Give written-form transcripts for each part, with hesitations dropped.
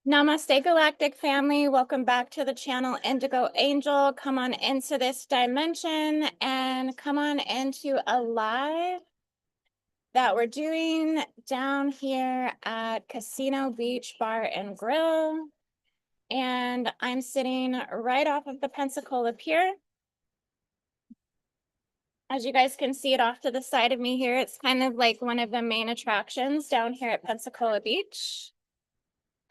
Namaste, Galactic family. Welcome back to the channel IndigoAngel. Come on into this dimension and come on into a live that we're doing down here at Casino Beach Bar and Grill. And I'm sitting right off of the Pensacola Pier. As you guys can see it off to the side of me here, it's kind of like one of the main attractions down here at Pensacola Beach.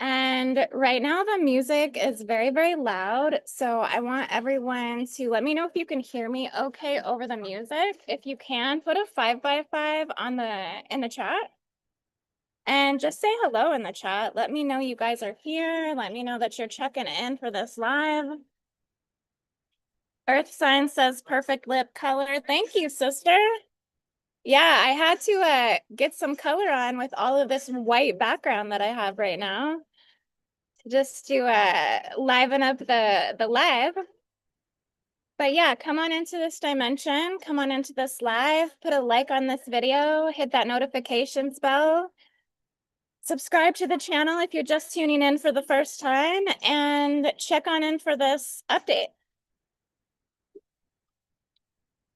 And right now the music is very, very loud. So I want everyone to let me know if you can hear me okay over the music. If you can, put a 5x5 on in the chat. And just say hello in the chat. Let me know you guys are here. Let me know that you're checking in for this live. Earth Sign says perfect lip color. Thank you, sister. Yeah, I had to get some color on with all of this white background that I have right now, just to liven up the live. But yeah, come on into this dimension, come on into this live, put a like on this video, hit that notifications bell, subscribe to the channel if you're just tuning in for the first time, and check on in for this update.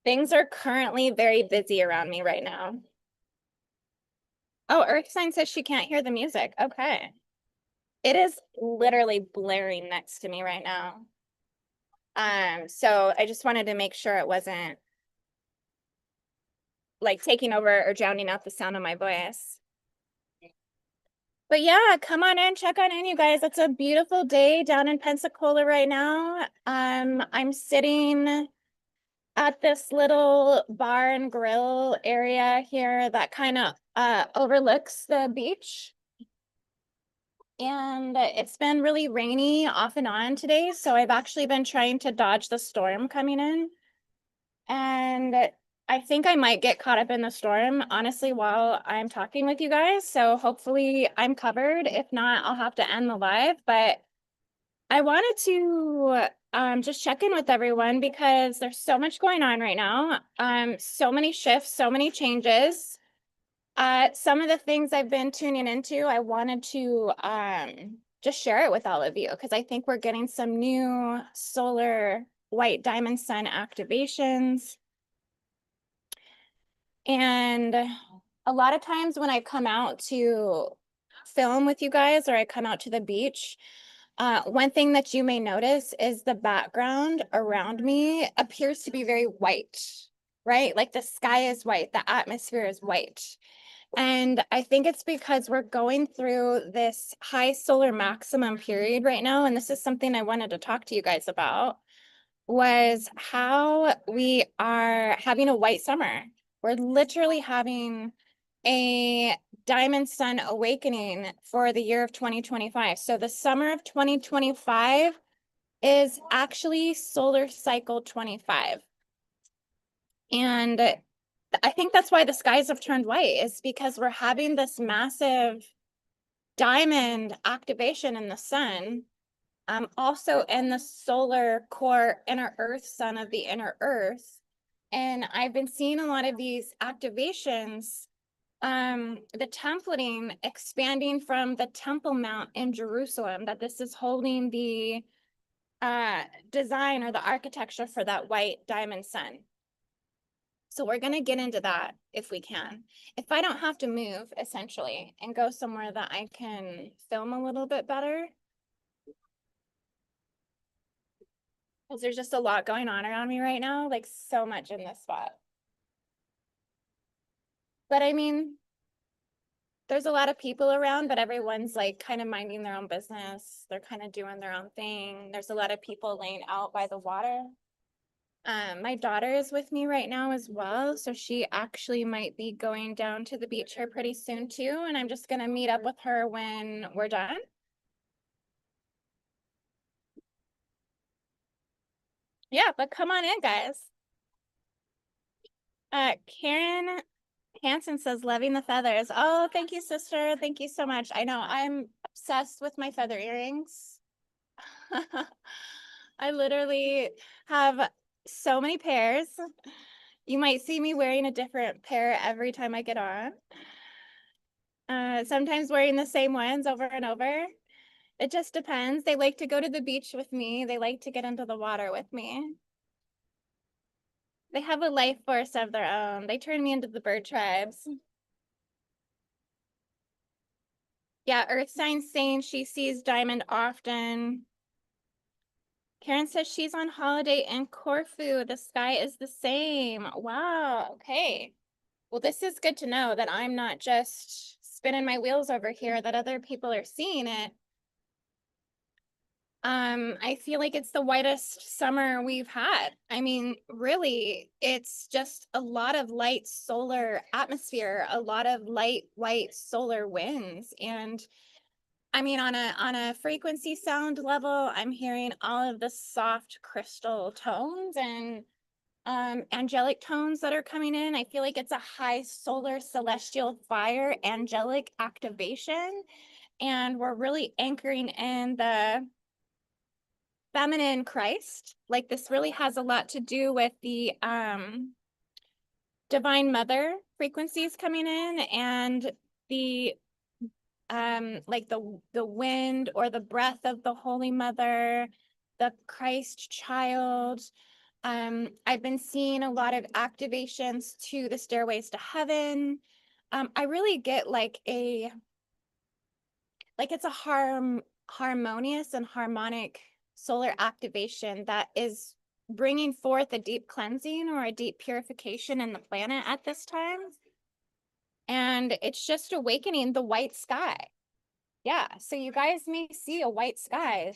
Things are currently very busy around me right now. Oh, Earth Sign says she can't hear the music. Okay. It is literally blaring next to me right now. So I just wanted to make sure it wasn't like taking over or drowning out the sound of my voice. But yeah, come on in, check on in, you guys. It's a beautiful day down in Pensacola right now. I'm sitting at this little bar and grill area here that kind of overlooks the beach. And it's been really rainy off and on today, so I've actually been trying to dodge the storm coming in. And I think I might get caught up in the storm, honestly, while I'm talking with you guys. So hopefully I'm covered. If not, I'll have to end the live. But I wanted to just check in with everyone because there's so much going on right now. So many shifts, so many changes. Some of the things I've been tuning into, I wanted to just share it with all of you because I think we're getting some new solar white diamond sun activations. And a lot of times when I come out to film with you guys or I come out to the beach, one thing that you may notice is the background around me appears to be very white, right? Like the sky is white, the atmosphere is white. And I think it's because we're going through this high solar maximum period right now. And this is something I wanted to talk to you guys about, was how we are having a white summer. We're literally having a diamond sun awakening for the year of 2025. So the summer of 2025 is actually solar cycle 25. And I think that's why the skies have turned white, is because we're having this massive diamond activation in the sun. Also in the solar core inner earth sun of the inner earth. And I've been seeing a lot of these activations, the templating expanding from the Temple Mount in Jerusalem, that this is holding the design or the architecture for that white diamond sun. So we're going to get into that if we can. If I don't have to move, essentially, and go somewhere that I can film a little bit better, because there's just a lot going on around me right now, like so much in this spot. But I mean, there's a lot of people around, but everyone's like kind of minding their own business. They're kind of doing their own thing. There's a lot of people laying out by the water. My daughter is with me right now as well, so she actually might be going down to the beach here pretty soon too, and I'm just gonna meet up with her when we're done. Yeah, but come on in, guys. Karen Hansen says, loving the feathers. Oh, thank you, sister. Thank you so much. I know I'm obsessed with my feather earrings. I literally have so many pairs. You might see me wearing a different pair every time I get on. Sometimes wearing the same ones over and over. It just depends. They like to go to the beach with me. They like to get into the water with me. They have a life force of their own. They turn me into the bird tribes. Yeah, Earth sign saying she sees Diamond often. Karen says she's on holiday in Corfu. The sky is the same. Wow, okay. Well, this is good to know that I'm not just spinning my wheels over here, that other people are seeing it. I feel like it's the whitest summer we've had. I mean, really, it's just a lot of light solar atmosphere, a lot of light white solar winds. And I mean, on a frequency sound level, I'm hearing all of the soft crystal tones and angelic tones that are coming in. I feel like it's a high solar celestial fire angelic activation. And we're really anchoring in the feminine Christ. Like this really has a lot to do with the divine mother frequencies coming in and the like the wind or the breath of the Holy Mother, the Christ child. I've been seeing a lot of activations to the stairways to heaven. I really get like it's a harmonious and harmonic solar activation that is bringing forth a deep cleansing or a deep purification in the planet at this time. And it's just awakening the white sky. Yeah, so you guys may see a white sky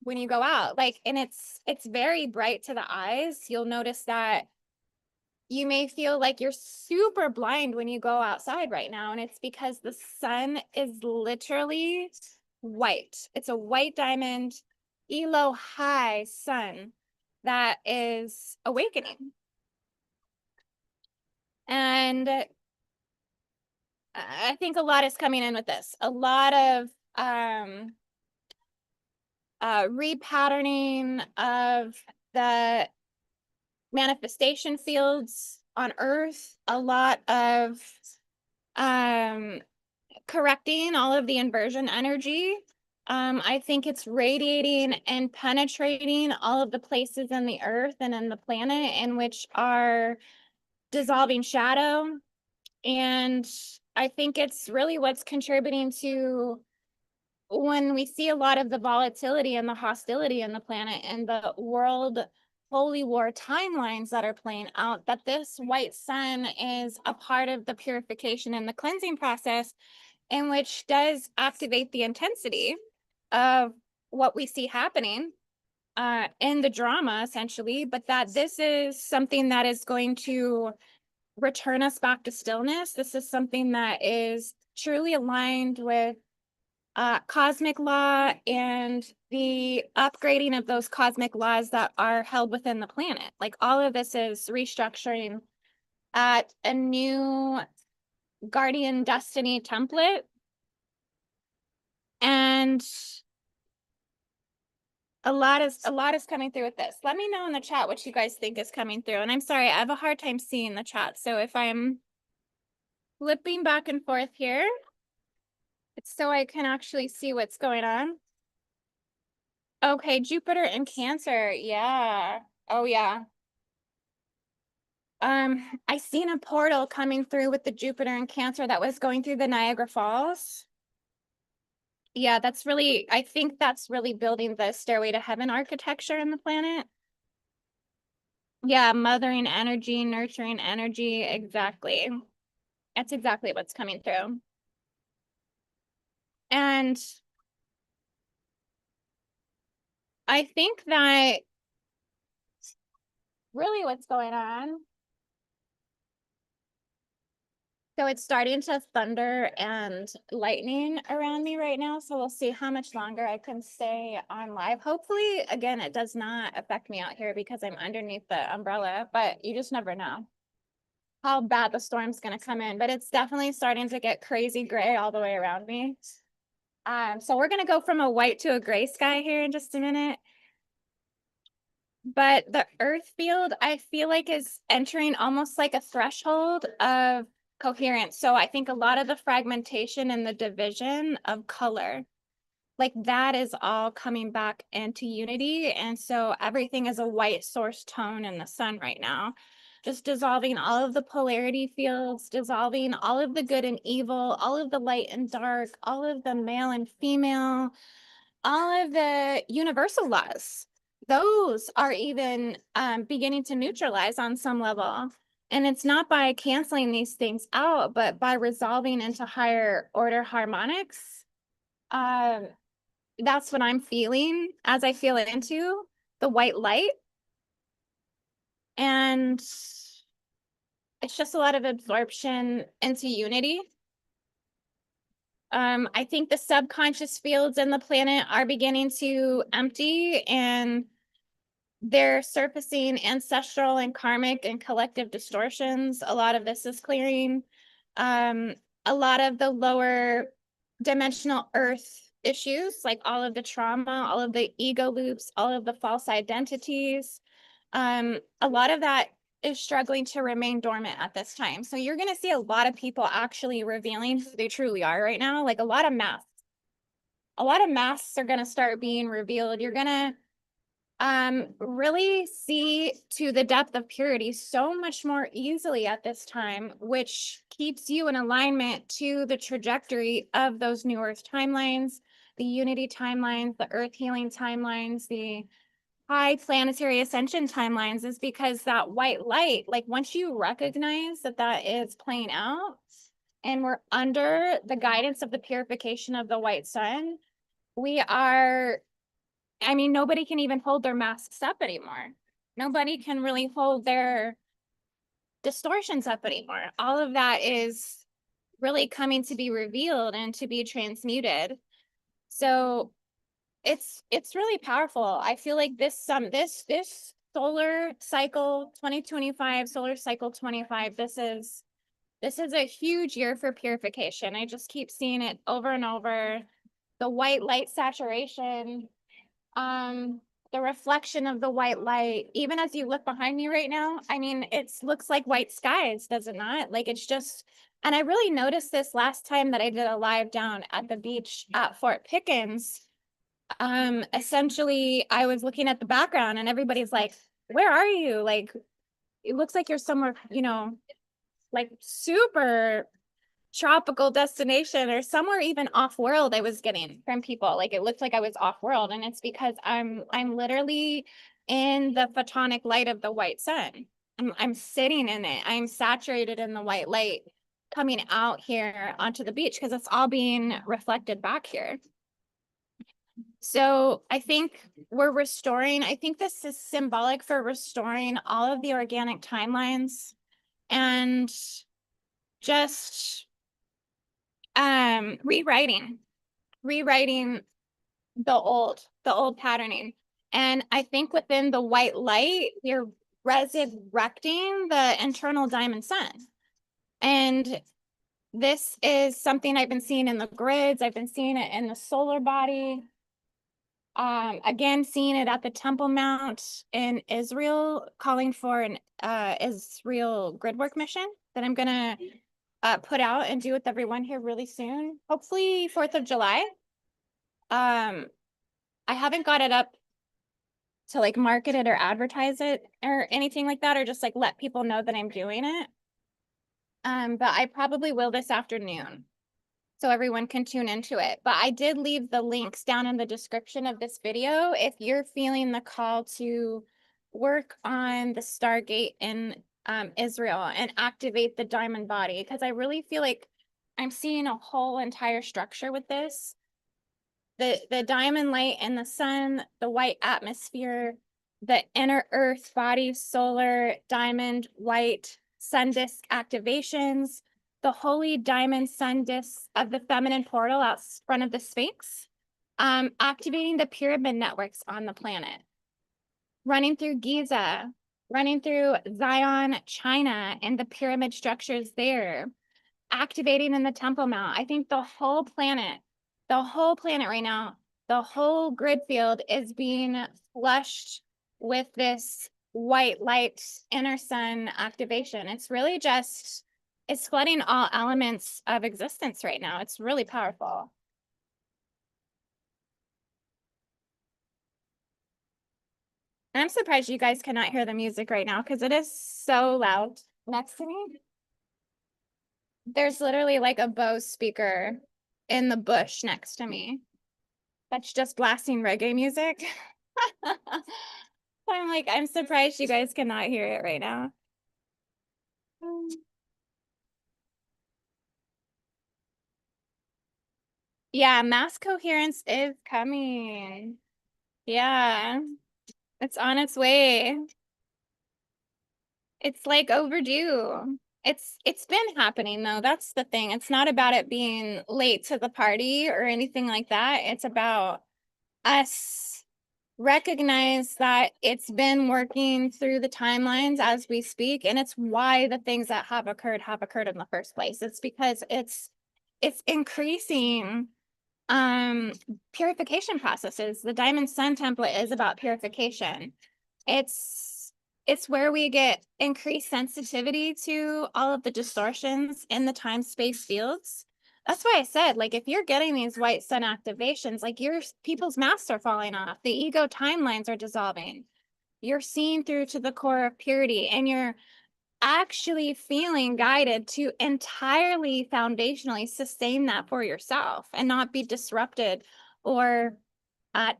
when you go out, like, and it's very bright to the eyes. You'll notice that you may feel like you're super blind when you go outside right now, and it's because the sun is literally white. It's a white diamond, elo high sun that is awakening. And I think a lot is coming in with this. A lot of repatterning of the manifestation fields on Earth, a lot of correcting all of the inversion energy. I think it's radiating and penetrating all of the places in the Earth and in the planet in which are dissolving shadow. And I think it's really what's contributing to when we see a lot of the volatility and the hostility in the planet and the world holy war timelines that are playing out, that this white sun is a part of the purification and the cleansing process, in which does activate the intensity of what we see happening in the drama, essentially, but that this is something that is going to return us back to stillness. This is something that is truly aligned with cosmic law and the upgrading of those cosmic laws that are held within the planet. Like all of this is restructuring at a new guardian destiny template. And a lot is coming through with this. Let me know in the chat what you guys think is coming through. And I'm sorry, I have a hard time seeing the chat. So if I'm flipping back and forth here, it's so I can actually see what's going on. Okay, Jupiter in Cancer. Yeah. Oh, yeah. I seen a portal coming through with the Jupiter in Cancer that was going through the Niagara Falls. Yeah, that's really, I think that's really building the Stairway to Heaven architecture in the planet. Yeah, mothering energy, nurturing energy. Exactly. That's exactly what's coming through. And I think that really what's going on. So it's starting to thunder and lightning around me right now. So we'll see how much longer I can stay on live. Hopefully, again, it does not affect me out here because I'm underneath the umbrella, but you just never know how bad the storm's going to come in. But it's definitely starting to get crazy gray all the way around me. So we're going to go from a white to a gray sky here in just a minute. But the earth field, I feel like, is entering almost like a threshold of coherence. So I think a lot of the fragmentation and the division of color like that is all coming back into unity. And so everything is a white source tone in the sun right now, just dissolving all of the polarity fields, dissolving all of the good and evil, all of the light and dark, all of the male and female, all of the universal laws. Those are even beginning to neutralize on some level. And it's not by canceling these things out, but by resolving into higher order harmonics. That's what I'm feeling as I feel into the white light. And it's just a lot of absorption into unity. I think the subconscious fields in the planet are beginning to empty, and they're surfacing ancestral and karmic and collective distortions. A lot of this is clearing. A lot of the lower dimensional earth issues, like all of the trauma, all of the ego loops, all of the false identities. A lot of that is struggling to remain dormant at this time. So you're going to see a lot of people actually revealing who they truly are right now, like a lot of masks. A lot of masks are going to start being revealed. You're going to really see to the depth of purity so much more easily at this time, which keeps you in alignment to the trajectory of those new earth timelines, the unity timelines, the earth healing timelines, the high planetary ascension timelines, is because that white light, like once you recognize that that is playing out and we're under the guidance of the purification of the white sun, we are, I mean, nobody can even hold their masks up anymore. Nobody can really hold their distortions up anymore. All of that is really coming to be revealed and to be transmuted. So it's really powerful. I feel like this solar cycle 2025, solar cycle 25, this is a huge year for purification. I just keep seeing it over and over. The white light saturation, the reflection of the white light, even as you look behind me right now, I mean, it looks like white skies, does it not? Like it's just, and I really noticed this last time that I did a live down at the beach at Fort Pickens. Essentially I was looking at the background and everybody's like, where are you? Like, it looks like you're somewhere, you know, like super tropical destination or somewhere even off world. I was getting from people, like it looked like I was off world, and it's because I'm literally in the photonic light of the white sun. I'm sitting in it. I'm saturated in the white light coming out here onto the beach because it's all being reflected back here. So I think we're restoring, I think this is symbolic for restoring all of the organic timelines and just rewriting the old patterning. And I think within the white light, you're resurrecting the internal diamond sun. And this is something I've been seeing in the grids. I've been seeing it in the solar body. Again, seeing it at the Temple Mount in Israel, calling for an Israel Gridwork mission that I'm gonna put out and do with everyone here really soon. Hopefully 4th of July. I haven't got it up to like market it or advertise it or anything like that, or just like let people know that I'm doing it. But I probably will this afternoon, so everyone can tune into it. But I did leave the links down in the description of this video if you're feeling the call to work on the Stargate in Israel and activate the diamond body, because I really feel like I'm seeing a whole entire structure with this. The diamond light and the sun, the white atmosphere, the inner earth body, solar, diamond, white, sun disk activations, the holy diamond sun discs of the feminine portal out front of the Sphinx, activating the pyramid networks on the planet, running through Giza, running through Xi'an, China, and the pyramid structures there, activating in the Temple Mount. I think the whole planet right now, the whole grid field is being flushed with this white light inner sun activation. It's really just, it's flooding all elements of existence right now. It's really powerful. I'm surprised you guys cannot hear the music right now because it is so loud next to me. There's literally like a Bose speaker in the bush next to me that's just blasting reggae music. I'm like, I'm surprised you guys cannot hear it right now. Yeah, mass coherence is coming. Yeah, it's on its way. It's like overdue. It's been happening though. That's the thing. It's not about it being late to the party or anything like that. It's about us recognize that it's been working through the timelines as we speak, and it's why the things that have occurred in the first place. It's because it's increasing purification processes. The Diamond Sun template is about purification. It's where we get increased sensitivity to all of the distortions in the time-space fields. That's why I said, like, if you're getting these white sun activations, like your people's masks are falling off, the ego timelines are dissolving. You're seeing through to the core of purity, and you're actually feeling guided to entirely foundationally sustain that for yourself and not be disrupted or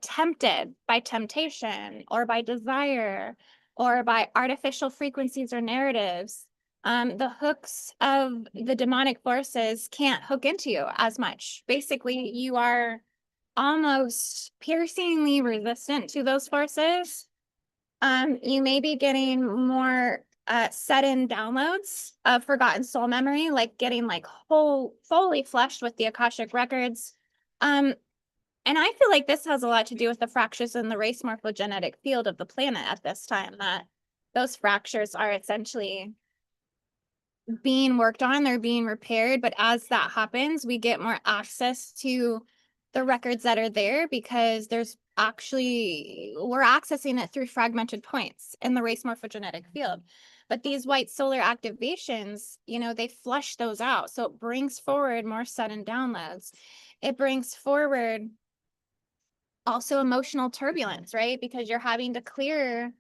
tempted by temptation or by desire or by artificial frequencies or narratives. The hooks of the demonic forces can't hook into you as much. Basically, you are almost piercingly resistant to those forces. You may be getting more sudden downloads of forgotten soul memory, like getting like fully flushed with the Akashic records. And I feel like this has a lot to do with the fractures in the race morphogenetic field of the planet at this time, that those fractures are essentially being worked on, they're being repaired. But as that happens, we get more access to the records that are there because we're accessing it through fragmented points in the race morphogenetic field. But these white solar activations, they flush those out. So it brings forward more sudden downloads. It brings forward also emotional turbulence, right? Because you're having to clear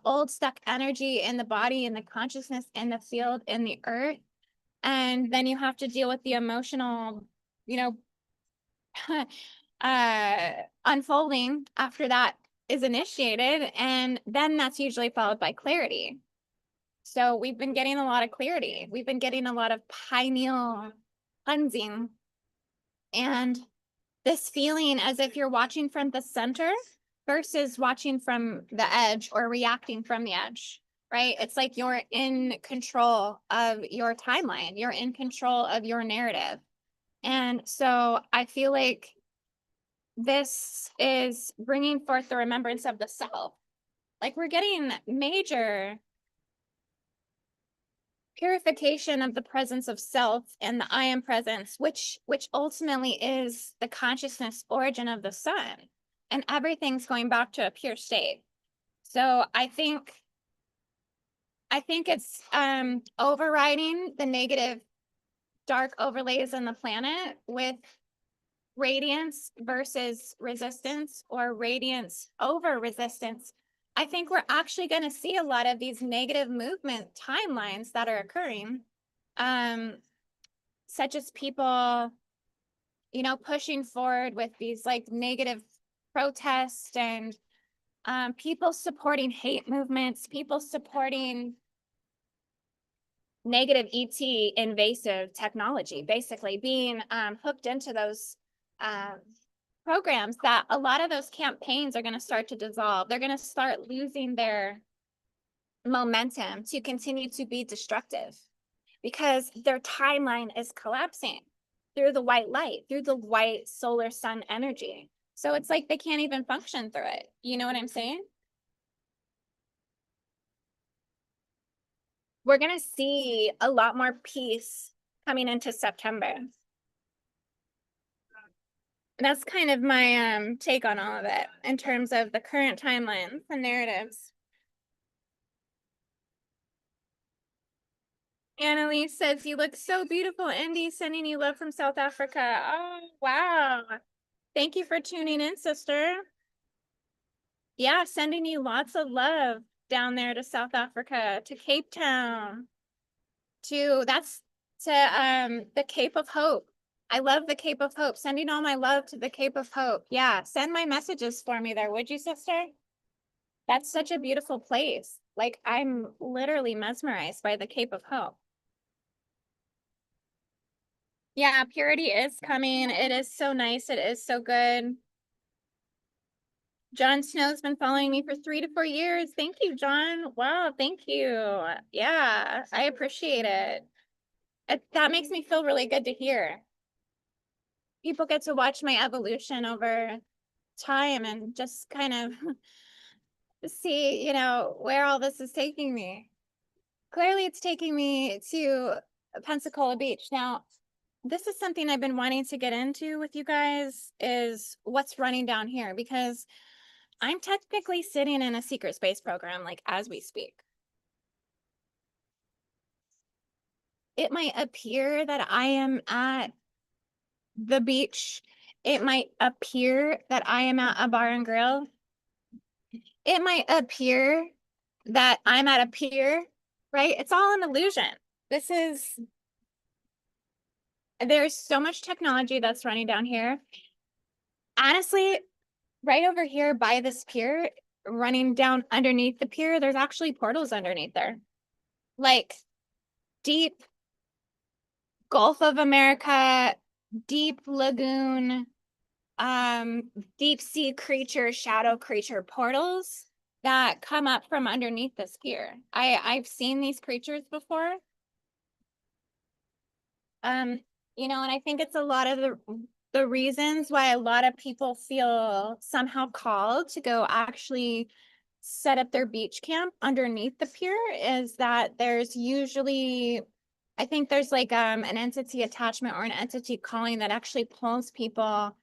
old stuck energy in the body, in the consciousness, in the field, in the earth. And then you have to deal with the emotional, unfolding after that is initiated. And then that's usually followed by clarity. So we've been getting a lot of clarity. We've been getting a lot of pineal cleansing. And this feeling as if you're watching from the center versus watching from the edge or reacting from the edge, right? It's like you're in control of your timeline. You're in control of your narrative. And so I feel like this is bringing forth the remembrance of the self. Like we're getting major purification of the presence of self and the I am presence, which ultimately is the consciousness origin of the sun, and everything's going back to a pure state. So I think it's overriding the negative dark overlays in the planet with radiance versus resistance, or radiance over resistance. I think we're actually going to see a lot of these negative movement timelines that are occurring, such as people, pushing forward with these like negative protests, and people supporting hate movements, people supporting negative ET invasive technology, basically being hooked into those programs. That a lot of those campaigns are going to start to dissolve. They're going to start losing their momentum to continue to be destructive because their timeline is collapsing through the white light, through the white solar sun energy. So it's like they can't even function through it. You know what I'm saying? We're going to see a lot more peace coming into September. That's kind of my take on all of it in terms of the current timelines and narratives. Annalise says, you look so beautiful, Indy, sending you love from South Africa. Oh, wow. Thank you for tuning in, sister. Yeah, sending you lots of love down there to South Africa, to Cape Town, to the Cape of Hope. I love the Cape of Hope. Sending all my love to the Cape of Hope. Yeah, send my messages for me there, would you, sister? That's such a beautiful place. Like, I'm literally mesmerized by the Cape of Hope. Yeah, purity is coming. It is so nice. It is so good. Jon Snow's been following me for 3 to 4 years. Thank you, John. Wow, thank you. Yeah, I appreciate it. That makes me feel really good to hear. People get to watch my evolution over time and just kind of see, where all this is taking me. Clearly, it's taking me to Pensacola Beach. Now, this is something I've been wanting to get into with you guys, is what's running down here, because I'm technically sitting in a secret space program, like, as we speak. It might appear that I am at the beach. It might appear that I am at a bar and grill. It might appear that I'm at a pier, right? It's all an illusion. There's so much technology that's running down here. Honestly, right over here by this pier, running down underneath the pier, there's actually portals underneath there. Like, deep Gulf of America, deep lagoon, deep sea creature, shadow creature portals that come up from underneath this pier. I've seen these creatures before. And I think it's a lot of the reasons why a lot of people feel somehow called to go actually set up their beach camp underneath the pier is that there's usually, I think there's like an entity attachment or an entity calling that actually pulls people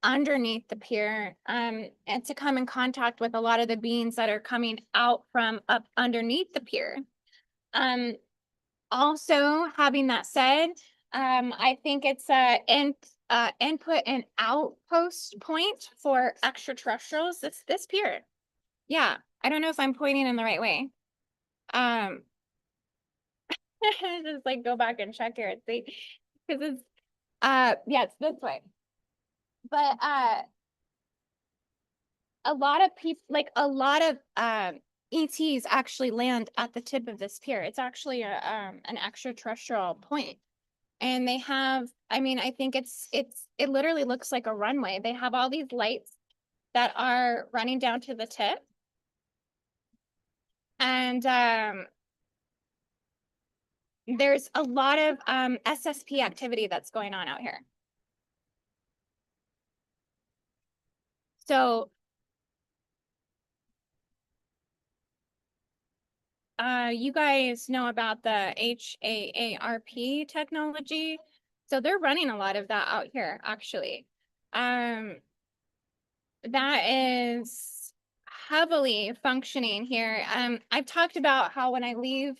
underneath the pier and to come in contact with a lot of the beings that are coming out from up underneath the pier. Also, having that said, I think it's input and outpost point for extraterrestrials. This pier. Yeah, I don't know if I'm pointing in the right way. Just like go back and check here and see, because it's yeah, it's this way. But a lot of people, like a lot of ETs actually land at the tip of this pier. It's actually an extraterrestrial point. And they have, I mean, I think it literally looks like a runway. They have all these lights that are running down to the tip. And there's a lot of SSP activity that's going on out here. So you guys know about the HAARP technology. So they're running a lot of that out here, actually. That is heavily functioning here. I've talked about how when I leave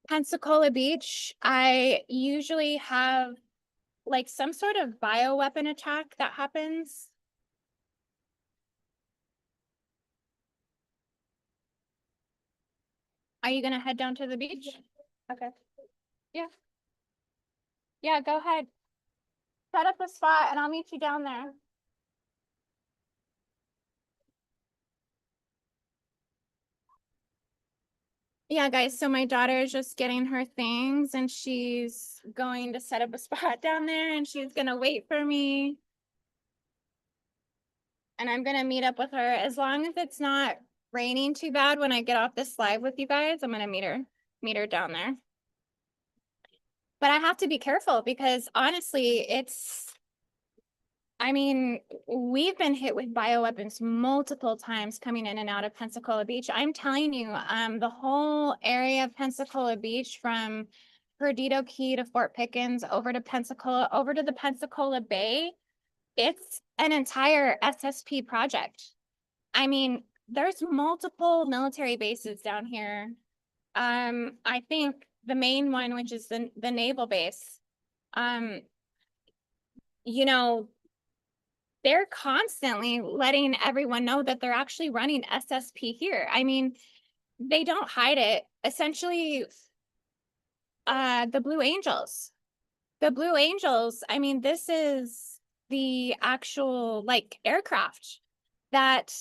Pensacola Beach, I usually have like some sort of bioweapon attack that happens. Are you gonna head down to the beach? Okay. Yeah. Yeah, go ahead. Set up a spot and I'll meet you down there. Yeah, guys, so my daughter is just getting her things and she's going to set up a spot down there and she's gonna wait for me. And I'm gonna meet up with her. As long as it's not raining too bad when I get off this live with you guys, I'm gonna meet her down there. But I have to be careful because honestly, I mean, we've been hit with bioweapons multiple times coming in and out of Pensacola Beach. I'm telling you, the whole area of Pensacola Beach from Perdido Key to Fort Pickens over to Pensacola, over to the Pensacola Bay, it's an entire SSP project. I mean, there's multiple military bases down here. I think the main one, which is the naval base, you know, they're constantly letting everyone know that they're actually running SSP here. I mean, they don't hide it. Essentially, the Blue Angels. The Blue Angels, I mean, this is the actual like aircraft that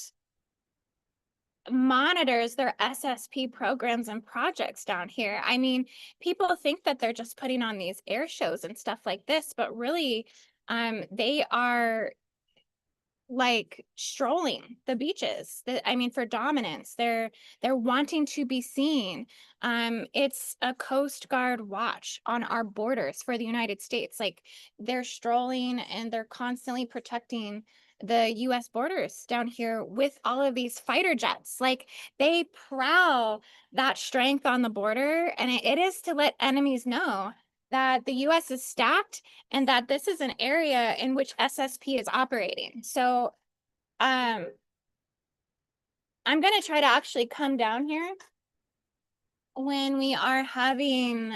monitors their SSP programs and projects down here. I mean, people think that they're just putting on these air shows and stuff like this, but really, they are like strolling the beaches. I mean, for dominance, they're wanting to be seen. It's a Coast Guard watch on our borders for the United States. Like, they're strolling and they're constantly protecting the US borders down here with all of these fighter jets. Like, they prowl that strength on the border, and it is to let enemies know that the US is stacked and that this is an area in which SSP is operating. So I'm going to try to actually come down here when we are having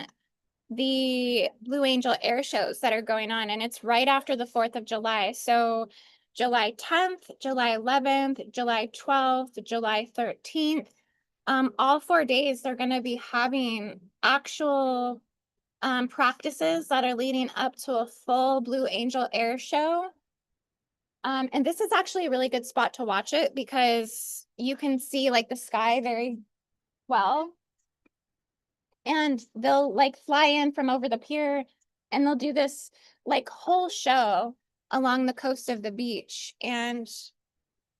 the Blue Angel air shows that are going on, and it's right after the 4th of July. So July 10th, July 11th, July 12th, July 13th, all 4 days they're going to be having actual practices that are leading up to a full Blue Angel air show. And this is actually a really good spot to watch it because you can see like the sky very well. And they'll like fly in from over the pier and they'll do this like whole show along the coast of the beach. And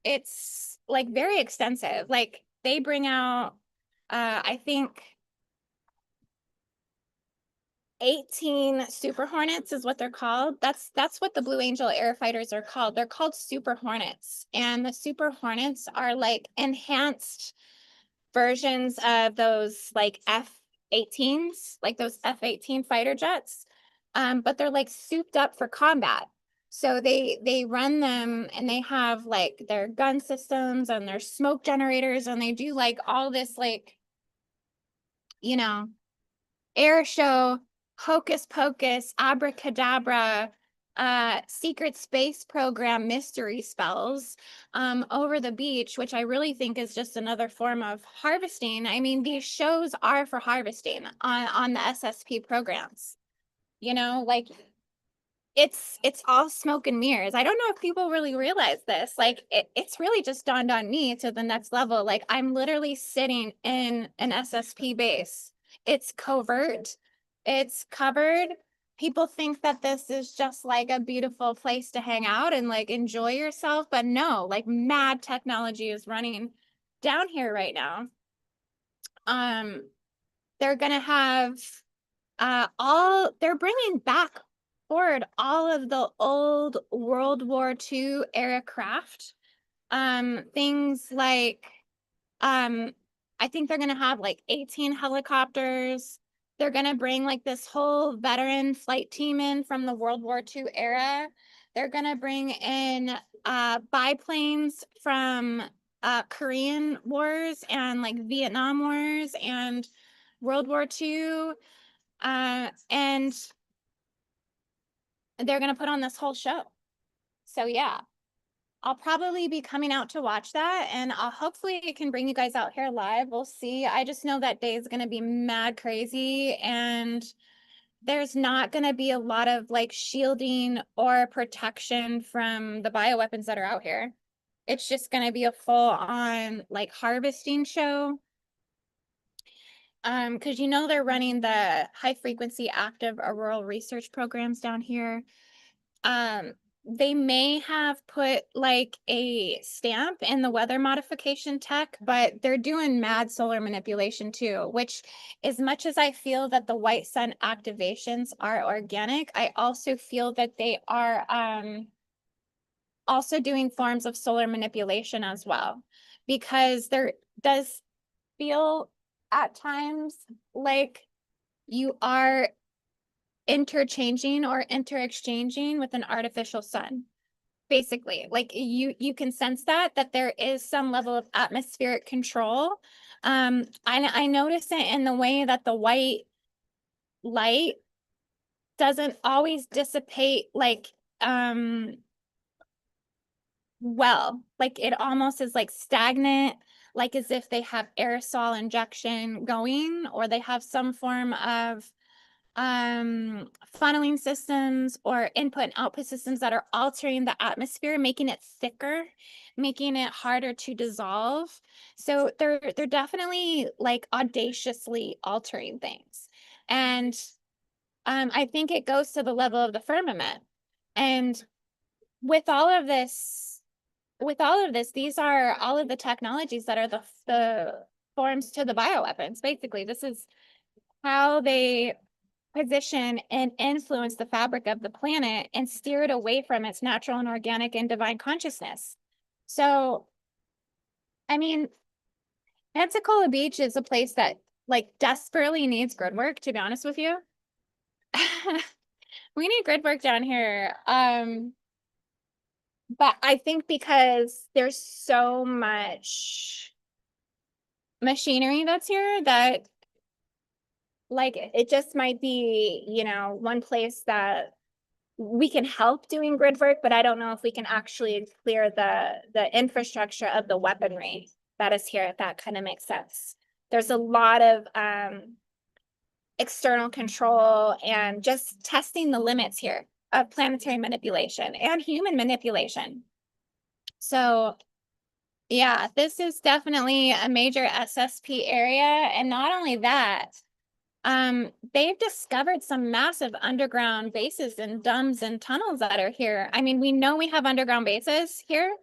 it's like very extensive. Like, they bring out, I think 18 Super Hornets is what they're called. That's what the Blue Angel air fighters are called. They're called Super Hornets. And the Super Hornets are like enhanced versions of those like F-18s, like those F-18 fighter jets. But they're like souped up for combat. So they run them and they have like their gun systems and their smoke generators, and they do like all this like, you know, air show, hocus pocus, abracadabra, secret space program mystery spells over the beach, which I really think is just another form of harvesting. I mean, these shows are for harvesting on the SSP programs. You know, like, it's all smoke and mirrors. I don't know if people really realize this. Like, it's really just dawned on me to the next level. Like, I'm literally sitting in an SSP base. It's covert. It's covered. People think that this is just like a beautiful place to hang out and like enjoy yourself, but no, like, mad technology is running down here right now. They're gonna have they're bringing back forward all of the old World War II era craft. Things like, I think they're gonna have like 18 helicopters. They're gonna bring like this whole veteran flight team in from the World War II era. They're gonna bring in biplanes from Korean Wars and like Vietnam Wars and World War II. And they're going to put on this whole show. So yeah, I'll probably be coming out to watch that, and hopefully I can bring you guys out here live. We'll see. I just know that day is going to be mad crazy, and there's not going to be a lot of like shielding or protection from the bioweapons that are out here. It's just going to be a full on like harvesting show. Because you know they're running the high frequency active auroral research programs down here. They may have put like a stamp in the weather modification tech, but they're doing mad solar manipulation too, which, as much as I feel that the white sun activations are organic, I also feel that they are also doing forms of solar manipulation as well, because there does feel at times like you are interchanging or interexchanging with an artificial sun. Basically, like, you can sense that there is some level of atmospheric control. I notice it in the way that the white light doesn't always dissipate like well, like it almost is like stagnant, like as if they have aerosol injection going, or they have some form of funneling systems or input and output systems that are altering the atmosphere, making it thicker, making it harder to dissolve. So they're definitely like audaciously altering things. And I think it goes to the level of the firmament. And with all of this, these are all of the technologies that are the forms to the bioweapons. Basically, this is how they position and influence the fabric of the planet and steer it away from its natural and organic and divine consciousness. So, I mean, Pensacola Beach is a place that like desperately needs grid work, to be honest with you. We need grid work down here. But I think because there's so much machinery that's here that like it just might be, you know, one place that we can help doing grid work, but I don't know if we can actually clear the infrastructure of the weaponry that is here, if that kind of makes sense. There's a lot of external control and just testing the limits here of planetary manipulation and human manipulation. So yeah, this is definitely a major SSP area. And not only that, they've discovered some massive underground bases and DUMBS and tunnels that are here. I mean, we know we have underground bases here.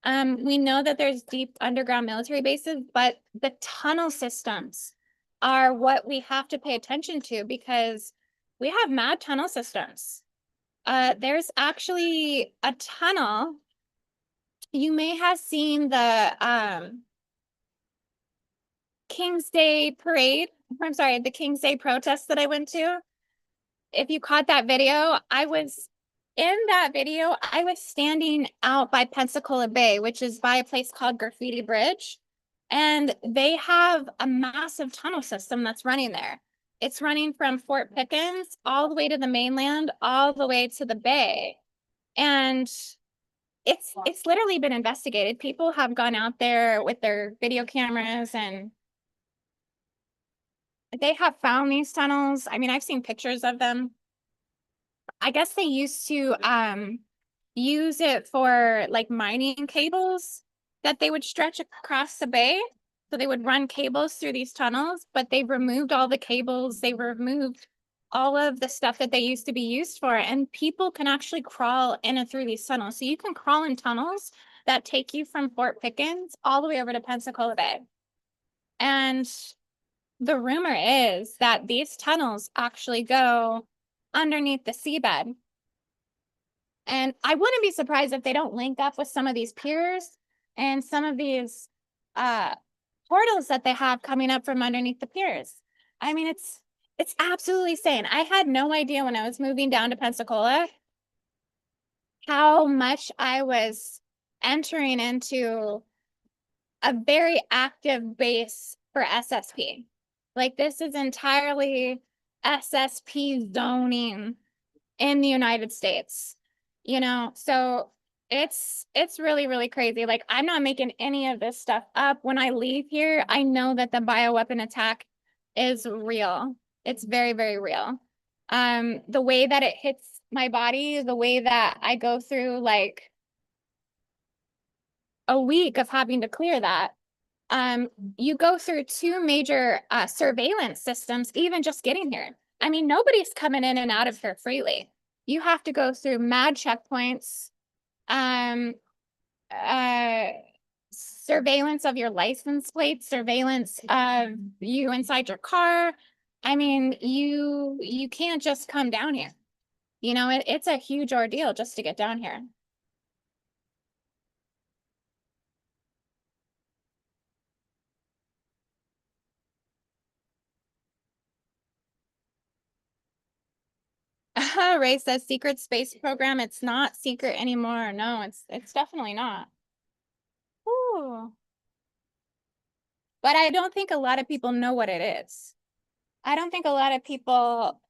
We know that there's deep underground military bases, but the tunnel systems are what we have to pay attention to because we have mad tunnel systems. There's actually a tunnel. You may have seen the King's Day parade. I'm sorry, the King's Day protest that I went to. If you caught that video, I was in that video. I was standing out by Pensacola Bay, which is by a place called Graffiti Bridge. And they have a massive tunnel system that's running there. It's running from Fort Pickens all the way to the mainland, all the way to the bay. And it's literally been investigated. People have gone out there with their video cameras and they have found these tunnels. I mean, I've seen pictures of them. I guess they used to use it for like mining cables that they would stretch across the bay. So they would run cables through these tunnels, but they've removed all the cables. They removed all of the stuff that they used to be used for. And people can actually crawl in and through these tunnels. So you can crawl in tunnels that take you from Fort Pickens all the way over to Pensacola Bay. And the rumor is that these tunnels actually go underneath the seabed. And I wouldn't be surprised if they don't link up with some of these piers and some of these portals that they have coming up from underneath the piers. I mean, it's absolutely insane. I had no idea when I was moving down to Pensacola how much I was entering into a very active base for SSP. Like this is entirely SSP zoning in the United States, you know? So it's really, really crazy. Like I'm not making any of this stuff up. When I leave here, I know that the bioweapon attack is real. It's very, very real. The way that it hits my body, the way that I go through like a week of having to clear that, you go through two major surveillance systems, even just getting here. I mean, nobody's coming in and out of here freely. You have to go through mad checkpoints, surveillance of your license plate, surveillance of you inside your car. I mean, you can't just come down here. You know, it's a huge ordeal just to get down here. Ray says secret space program. It's not secret anymore. No, it's definitely not. Ooh. But I don't think a lot of people know what it is. I don't think a lot of people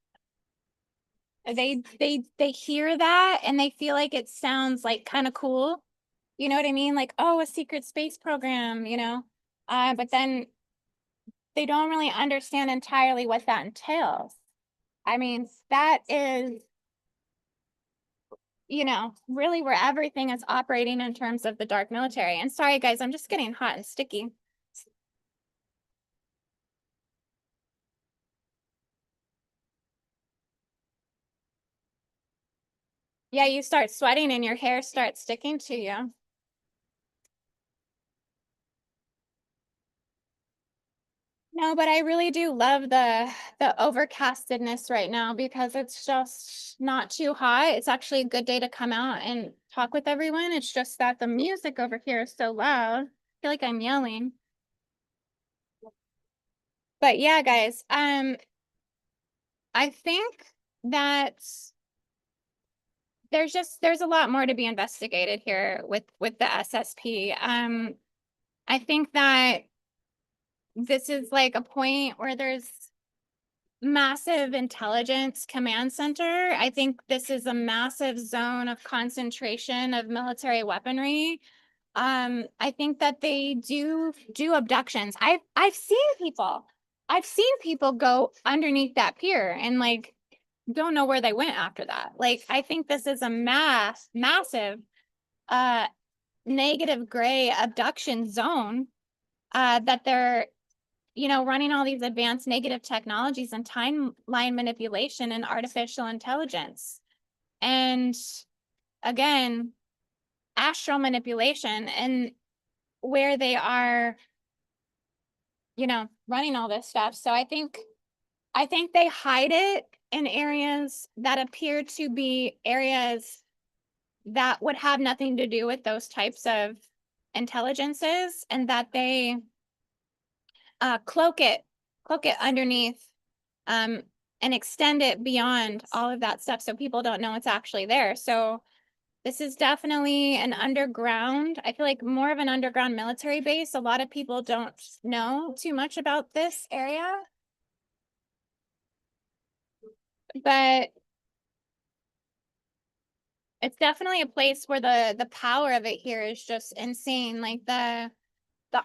they hear that and they feel like it sounds like kind of cool, You know what I mean? Like, oh, a secret space program, you know? But then they don't really understand entirely what that entails. I mean, that is, you know, really where everything is operating in terms of the dark military. And sorry, guys, I'm just getting hot and sticky. Yeah, you start sweating and your hair starts sticking to you. No, but I really do love the overcastedness right now because it's just not too hot. It's actually a good day to come out and talk with everyone. It's just that the music over here is so loud. I feel like I'm yelling. But yeah, guys, I think that there's a lot more to be investigated here with the SSP. I think that this is like a point where there's massive intelligence command center. I think this is a massive zone of concentration of military weaponry. I think that they do abductions. I've seen people go underneath that pier and like don't know where they went after that. Like I think this is a massive uh negative gray abduction zone that they're, you know, running all these advanced negative technologies and timeline manipulation and artificial intelligence. And again, astral manipulation and where they are, you know, running all this stuff. So I think they hide it in areas that appear to be areas that would have nothing to do with those types of intelligences, and that they cloak it underneath and extend it beyond all of that stuff so people don't know it's actually there. So this is definitely an underground, I feel like more of an underground military base. A lot of people don't know too much about this area, but it's definitely a place where the power of it here is just insane. Like the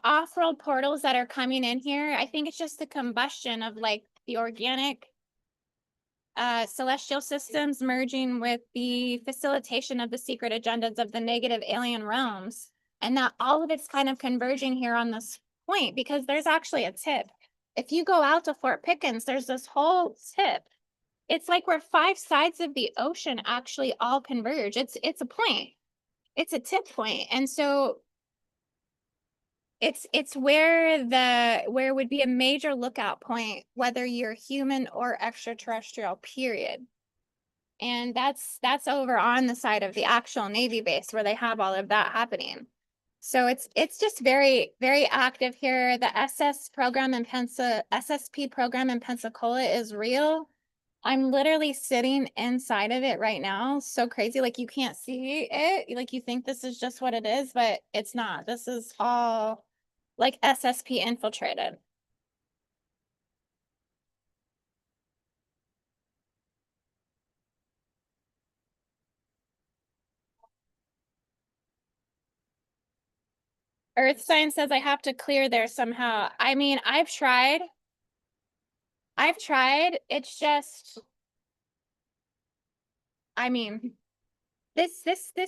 off-world portals that are coming in here, I think it's just the combustion of like the organic celestial systems merging with the facilitation of the secret agendas of the negative alien realms. And that all of it's kind of converging here on this point because there's actually a tip. If you go out to Fort Pickens, there's this whole tip. It's like where 5 sides of the ocean actually all converge. It's a point. It's a tip point. And so it's where would be a major lookout point, whether you're human or extraterrestrial, period. And that's over on the side of the actual Navy base where they have all of that happening. So it's just very, very active here. The SSP program in Pensacola is real. I'm literally sitting inside of it right now. So crazy. Like you can't see it. Like you think this is just what it is, but it's not. This is all like SSP infiltrated. Earth sign says I have to clear there somehow. I mean, I've tried. It's just, I mean, this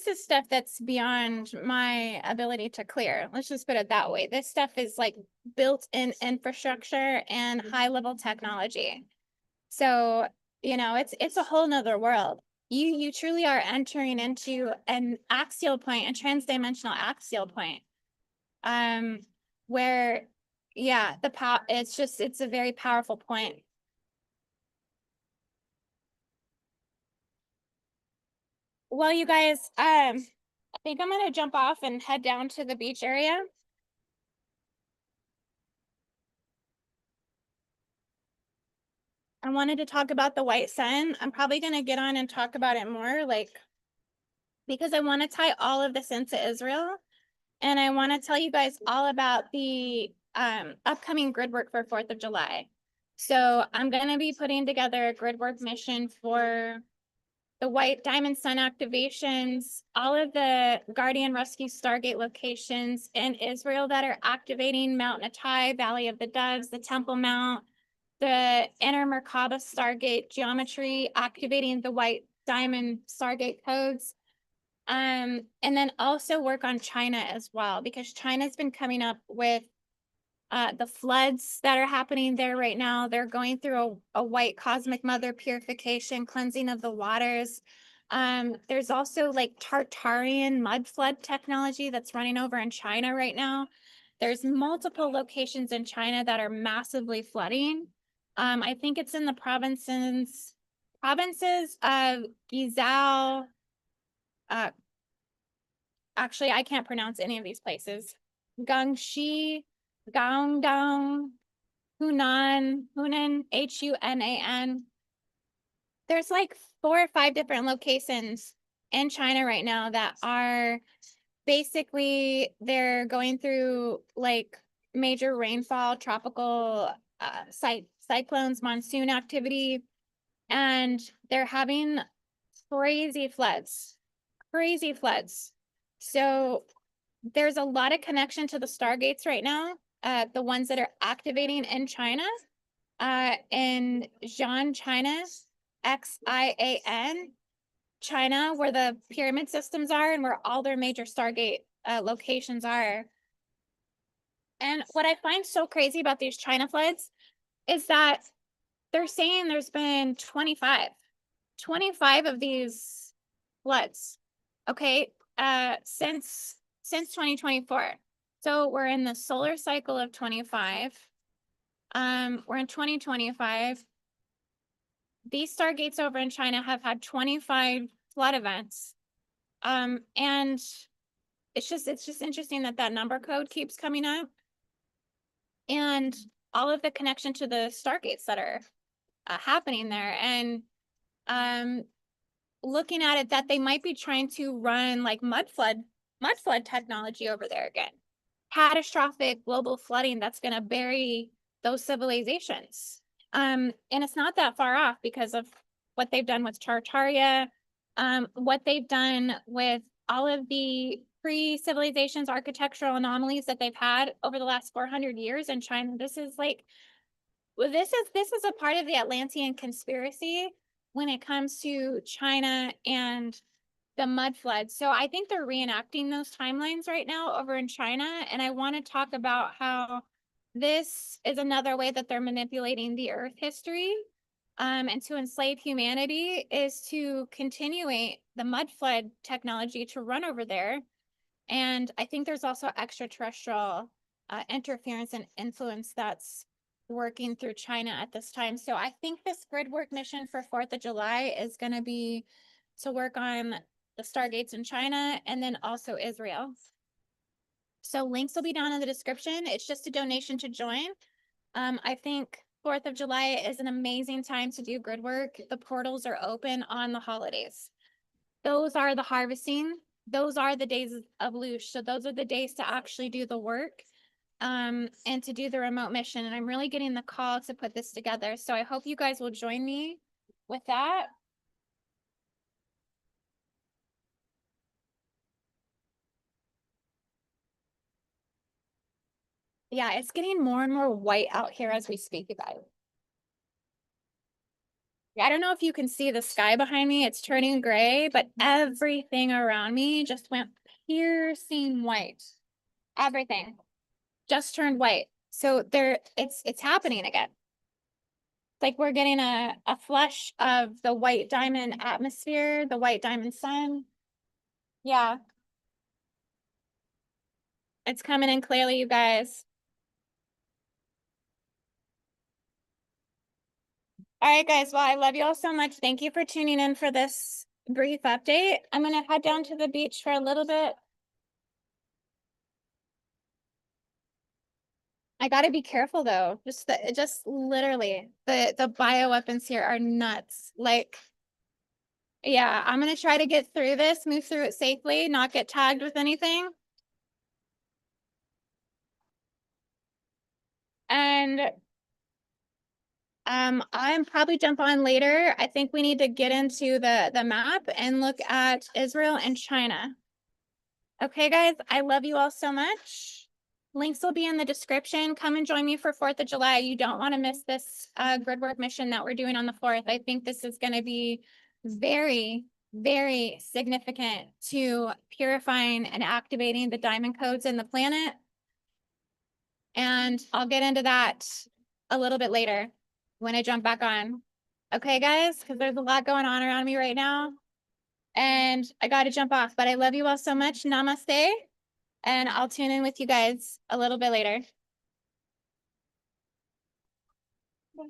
is stuff that's beyond my ability to clear. Let's just put it that way. This stuff is like built-in infrastructure and high-level technology. So, you know, it's a whole nother world. You truly are entering into an axial point, a transdimensional axial point. Um, where, yeah, the power, it's a very powerful point. Well, you guys, I think I'm gonna jump off and head down to the beach area. I wanted to talk about the white sun. I'm probably gonna get on and talk about it more, like, because I want to tie all of this into Israel. And I want to tell you guys all about the upcoming grid work for 4th of July. So I'm going to be putting together a grid work mission for the white diamond sun activations, all of the Guardian Rescue Stargate locations in Israel that are activating Mount Natai, Valley of the Doves, the Temple Mount, the Inner Merkaba Stargate geometry, activating the white diamond Stargate codes. And then also work on China as well, because China's been coming up with the floods that are happening there right now. They're going through a white cosmic mother purification, cleansing of the waters. There's also like Tartarian mud flood technology that's running over in China right now. There's multiple locations in China that are massively flooding. I think it's in the provinces of Giza. Actually, I can't pronounce any of these places. Gangxi, Guangdong, Hunan, Hunan. There's like 4 or 5 different locations in China right now that are basically, they're going through like major rainfall, tropical cyclones, monsoon activity, and they're having crazy floods. So there's a lot of connection to the Stargates right now, the ones that are activating in China, in Xi'an, China, Xi'an, China, where the pyramid systems are and where all their major Stargate locations are. And what I find so crazy about these China floods is that they're saying there's been 25 of these floods, okay, since 2024. So we're in the solar cycle of 25. We're in 2025. These stargates over in China have had 25 flood events. And it's just interesting that that number code keeps coming up, and all of the connection to the stargates that are happening there. And looking at it, that they might be trying to run like mud flood technology over there again. Catastrophic global flooding that's going to bury those civilizations. And it's not that far off because of what they've done with Tartaria, what they've done with all of the pre-civilizations architectural anomalies that they've had over the last 400 years in China. This is like, well, this is a part of the Atlantean conspiracy when it comes to China and the mud floods. So I think they're reenacting those timelines right now over in China. And I want to talk about how this is another way that they're manipulating the Earth history, and to enslave humanity, is to continuate the mud flood technology to run over there. And I think there's also extraterrestrial interference and influence that's working through China at this time. So I think this Gridwork mission for 4th of July is going to be to work on the Stargates in China and then also Israel. So links will be down in the description. It's just a donation to join. I think 4th of July is an amazing time to do Gridwork. The portals are open on the holidays. Those are the harvesting. Those are the days of Lush. So those are the days to actually do the work, and to do the remote mission. And I'm really getting the call to put this together. So I hope you guys will join me with that. Yeah, it's getting more and more white out here as we speak, you guys. I don't know if you can see the sky behind me. It's turning gray, but everything around me just went piercing white. Everything just turned white. So it's happening again. Like we're getting a flush of the white diamond atmosphere, the white diamond sun. Yeah. It's coming in clearly, you guys. All right, guys. Well, I love you all so much. Thank you for tuning in for this brief update. I'm going to head down to the beach for a little bit. I got to be careful though. Just literally the bioweapons here are nuts. Like, yeah, I'm going to try to get through this, move through it safely, not get tagged with anything. And I'm probably jump on later. I think we need to get into the map and look at Israel and China. Okay, guys, I love you all so much. Links will be in the description. Come and join me for 4th of July. You don't want to miss this Gridwork mission that we're doing on the 4th. I think this is going to be very, very significant to purifying and activating the diamond codes in the planet. And I'll get into that a little bit later when I jump back on. Okay, guys, because there's a lot going on around me right now. And I got to jump off, but I love you all so much. Namaste. And I'll tune in with you guys a little bit later.